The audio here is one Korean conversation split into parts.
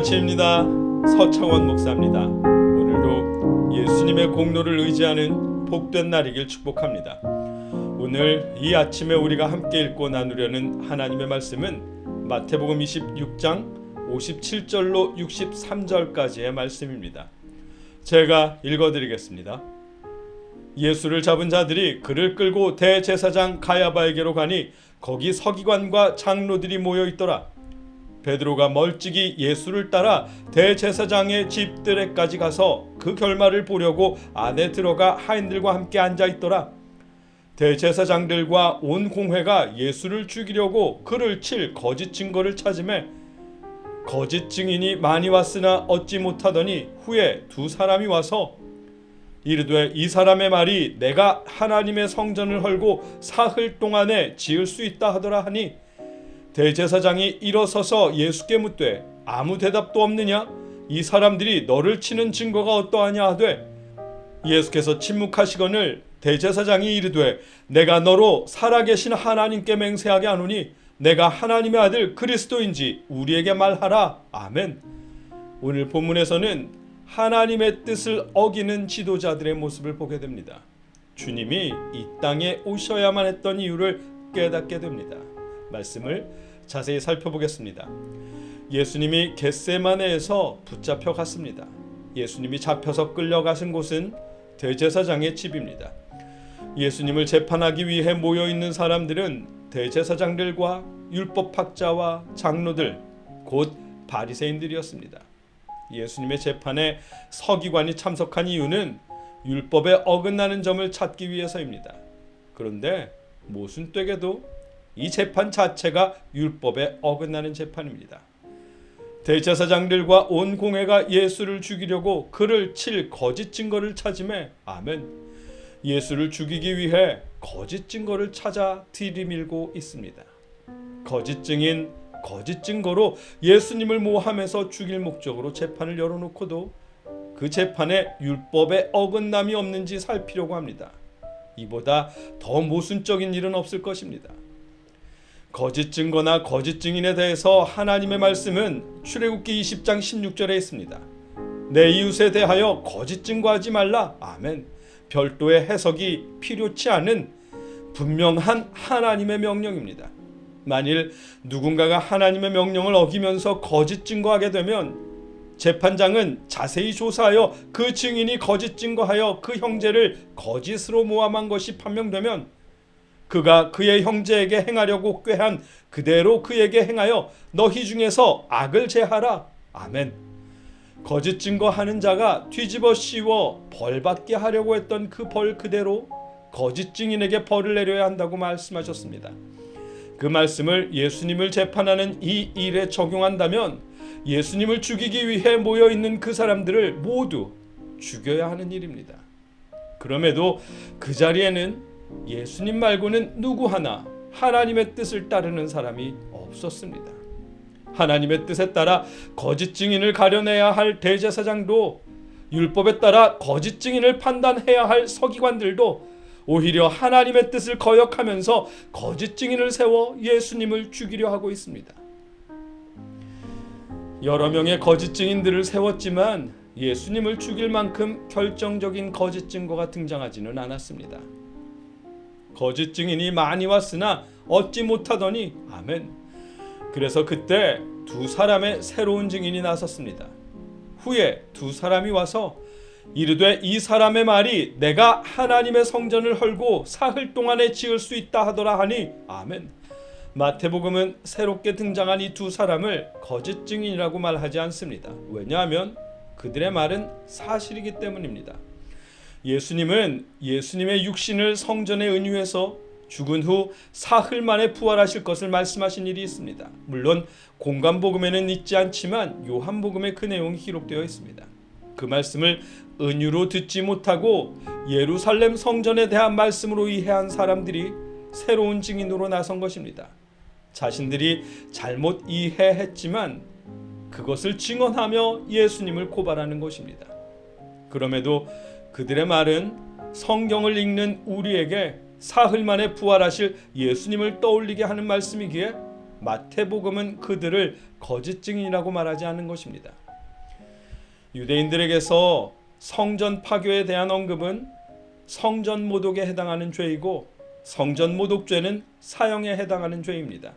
아침입니다. 서창원 목사입니다. 오늘도 예수님의 공로를 의지하는 복된 날이길 축복합니다. 오늘 이 아침에 우리가 함께 읽고 나누려는 하나님의 말씀은 마태복음 26장 57절로 63절까지의 말씀입니다. 제가 읽어드리겠습니다. 예수를 잡은 자들이 그를 끌고 대제사장 가야바에게로 가니 거기 서기관과 장로들이 모여 있더라. 베드로가 멀찍이 예수를 따라 대제사장의 집들에까지 가서 그 결말을 보려고 안에 들어가 하인들과 함께 앉아 있더라. 대제사장들과 온 공회가 예수를 죽이려고 그를 칠 거짓 증거를 찾으매 거짓 증인이 많이 왔으나 얻지 못하더니 후에 두 사람이 와서 이르되 이 사람의 말이 내가 하나님의 성전을 헐고 사흘 동안에 지을 수 있다 하더라 하니 대제사장이 일어서서 예수께 묻되 아무 대답도 없느냐? 이 사람들이 너를 치는 증거가 어떠하냐 하되 예수께서 침묵하시거늘 대제사장이 이르되 내가 너로 살아계신 하나님께 맹세하게 하노니 내가 하나님의 아들 그리스도인지 우리에게 말하라. 아멘. 오늘 본문에서는 하나님의 뜻을 어기는 지도자들의 모습을 보게 됩니다. 주님이 이 땅에 오셔야만 했던 이유를 깨닫게 됩니다. 말씀을 자세히 살펴보겠습니다. 예수님이 겟세마네에서 붙잡혀 갔습니다. 예수님이 잡혀서 끌려가신 곳은 대제사장의 집입니다. 예수님을 재판하기 위해 모여있는 사람들은 대제사장들과 율법학자와 장로들, 곧 바리새인들이었습니다. 예수님의 재판에 서기관이 참석한 이유는 율법에 어긋나는 점을 찾기 위해서입니다. 그런데 모순되게도 이 재판 자체가 율법에 어긋나는 재판입니다. 대제사장들과 온 공회가 예수를 죽이려고 그를 칠 거짓 증거를 찾으매 아멘. 예수를 죽이기 위해 거짓 증거를 찾아 들이밀고 있습니다. 거짓 증인, 거짓 증거로 예수님을 모함해서 죽일 목적으로 재판을 열어놓고도 그 재판에 율법에 어긋남이 없는지 살피려고 합니다. 이보다 더 모순적인 일은 없을 것입니다. 거짓 증거나 거짓 증인에 대해서 하나님의 말씀은 출애굽기 20장 16절에 있습니다. 내 이웃에 대하여 거짓 증거하지 말라. 아멘. 별도의 해석이 필요치 않은 분명한 하나님의 명령입니다. 만일 누군가가 하나님의 명령을 어기면서 거짓 증거하게 되면 재판장은 자세히 조사하여 그 증인이 거짓 증거하여 그 형제를 거짓으로 모함한 것이 판명되면 그가 그의 형제에게 행하려고 꾀한 그대로 그에게 행하여 너희 중에서 악을 제하라. 아멘. 거짓 증거하는 자가 뒤집어 씌워 벌받게 하려고 했던 그 벌 그대로 거짓 증인에게 벌을 내려야 한다고 말씀하셨습니다. 그 말씀을 예수님을 재판하는 이 일에 적용한다면 예수님을 죽이기 위해 모여있는 그 사람들을 모두 죽여야 하는 일입니다. 그럼에도 그 자리에는 예수님 말고는 누구 하나 하나님의 뜻을 따르는 사람이 없었습니다. 하나님의 뜻에 따라 거짓 증인을 가려내야 할 대제사장도 율법에 따라 거짓 증인을 판단해야 할 서기관들도 오히려 하나님의 뜻을 거역하면서 거짓 증인을 세워 예수님을 죽이려 하고 있습니다. 여러 명의 거짓 증인들을 세웠지만 예수님을 죽일 만큼 결정적인 거짓 증거가 등장하지는 않았습니다. 거짓 증인이 많이 왔으나 얻지 못하더니 아멘. 그래서 그때 두 사람의 새로운 증인이 나섰습니다. 후에 두 사람이 와서 이르되 이 사람의 말이 내가 하나님의 성전을 헐고 사흘 동안에 지을 수 있다 하더라 하니 아멘. 마태복음은 새롭게 등장한 이 두 사람을 거짓 증인이라고 말하지 않습니다. 왜냐하면 그들의 말은 사실이기 때문입니다. 예수님은 예수님의 육신을 성전에 은유해서 죽은 후 사흘 만에 부활하실 것을 말씀하신 일이 있습니다. 물론 공관복음에는 있지 않지만 요한복음에 그 내용이 기록되어 있습니다. 그 말씀을 은유로 듣지 못하고 예루살렘 성전에 대한 말씀으로 이해한 사람들이 새로운 증인으로 나선 것입니다. 자신들이 잘못 이해했지만 그것을 증언하며 예수님을 고발하는 것입니다. 그럼에도 그들의 말은 성경을 읽는 우리에게 사흘 만에 부활하실 예수님을 떠올리게 하는 말씀이기에 마태복음은 그들을 거짓 증인이라고 말하지 않는 것입니다. 유대인들에게서 성전 파교에 대한 언급은 성전 모독에 해당하는 죄이고 성전 모독죄는 사형에 해당하는 죄입니다.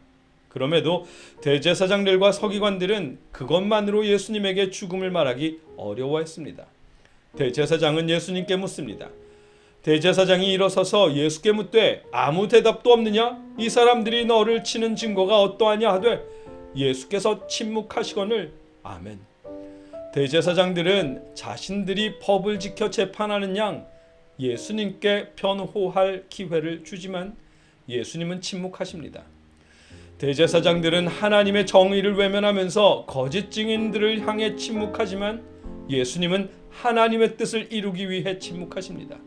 그럼에도 대제사장들과 서기관들은 그것만으로 예수님에게 죽음을 말하기 어려워했습니다. 대제사장은 예수님께 묻습니다. 대제사장이 일어서서 예수께 묻되 아무 대답도 없느냐? 이 사람들이 너를 치는 증거가 어떠하냐 하되 예수께서 침묵하시거늘 아멘. 대제사장들은 자신들이 법을 지켜 재판하는 양 예수님께 변호할 기회를 주지만 예수님은 침묵하십니다. 대제사장들은 하나님의 정의를 외면하면서 거짓 증인들을 향해 침묵하지만 예수님은 하나님의 뜻을 이루기 위해 침묵하십니다.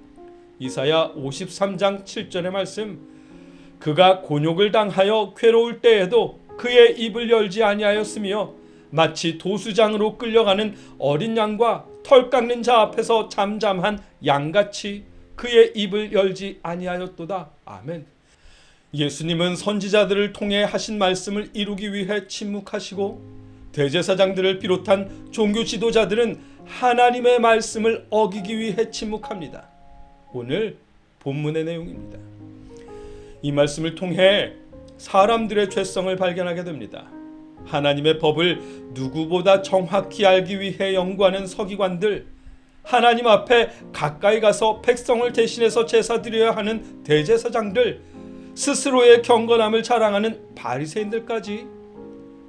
이사야 53장 7절의 말씀, 그가 곤욕을 당하여 괴로울 때에도 그의 입을 열지 아니하였으며 마치 도수장으로 끌려가는 어린 양과 털 깎는 자 앞에서 잠잠한 양같이 그의 입을 열지 아니하였도다. 아멘. 예수님은 선지자들을 통해 하신 말씀을 이루기 위해 침묵하시고 대제사장들을 비롯한 종교 지도자들은 하나님의 말씀을 어기기 위해 침묵합니다. 오늘 본문의 내용입니다. 이 말씀을 통해 사람들의 죄성을 발견하게 됩니다. 하나님의 법을 누구보다 정확히 알기 위해 연구하는 서기관들, 하나님 앞에 가까이 가서 백성을 대신해서 제사 드려야 하는 대제사장들, 스스로의 경건함을 자랑하는 바리새인들까지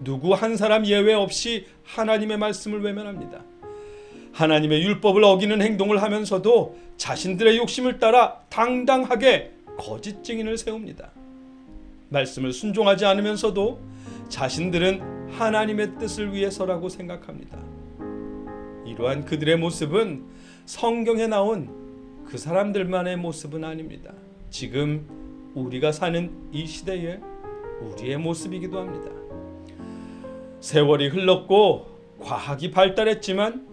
누구 한 사람 예외 없이 하나님의 말씀을 외면합니다. 하나님의 율법을 어기는 행동을 하면서도 자신들의 욕심을 따라 당당하게 거짓 증인을 세웁니다. 말씀을 순종하지 않으면서도 자신들은 하나님의 뜻을 위해서라고 생각합니다. 이러한 그들의 모습은 성경에 나온 그 사람들만의 모습은 아닙니다. 지금 우리가 사는 이 시대에 우리의 모습이기도 합니다. 세월이 흘렀고 과학이 발달했지만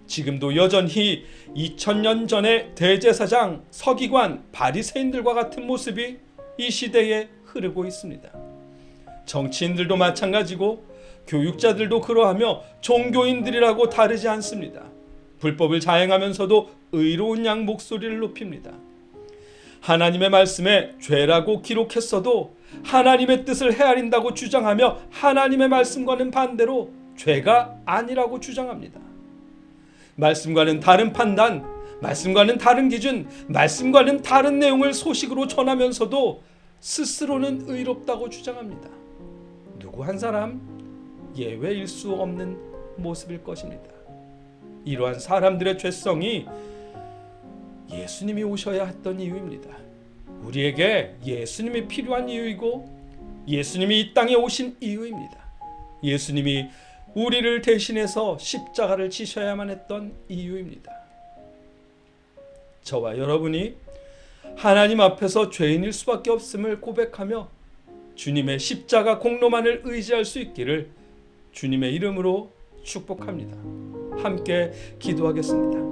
지금도 여전히 2000년 전의 대제사장, 서기관, 바리새인들과 같은 모습이 이 시대에 흐르고 있습니다. 정치인들도 마찬가지고 교육자들도 그러하며 종교인들이라고 다르지 않습니다. 불법을 자행하면서도 의로운 양 목소리를 높입니다. 하나님의 말씀에 죄라고 기록했어도 하나님의 뜻을 헤아린다고 주장하며 하나님의 말씀과는 반대로 죄가 아니라고 주장합니다. 말씀과는 다른 판단, 말씀과는 다른 기준, 말씀과는 다른 내용을 소식으로 전하면서도 스스로는 의롭다고 주장합니다. 누구 한 사람 예외일 수 없는 모습일 것입니다. 이러한 사람들의 죄성이 예수님이 오셔야 했던 이유입니다. 우리에게 예수님이 필요한 이유이고 예수님이 이 땅에 오신 이유입니다. 예수님이 우리를 대신해서 십자가를 지셔야만 했던 이유입니다. 저와 여러분이 하나님 앞에서 죄인일 수밖에 없음을 고백하며 주님의 십자가 공로만을 의지할 수 있기를 주님의 이름으로 축복합니다. 함께 기도하겠습니다.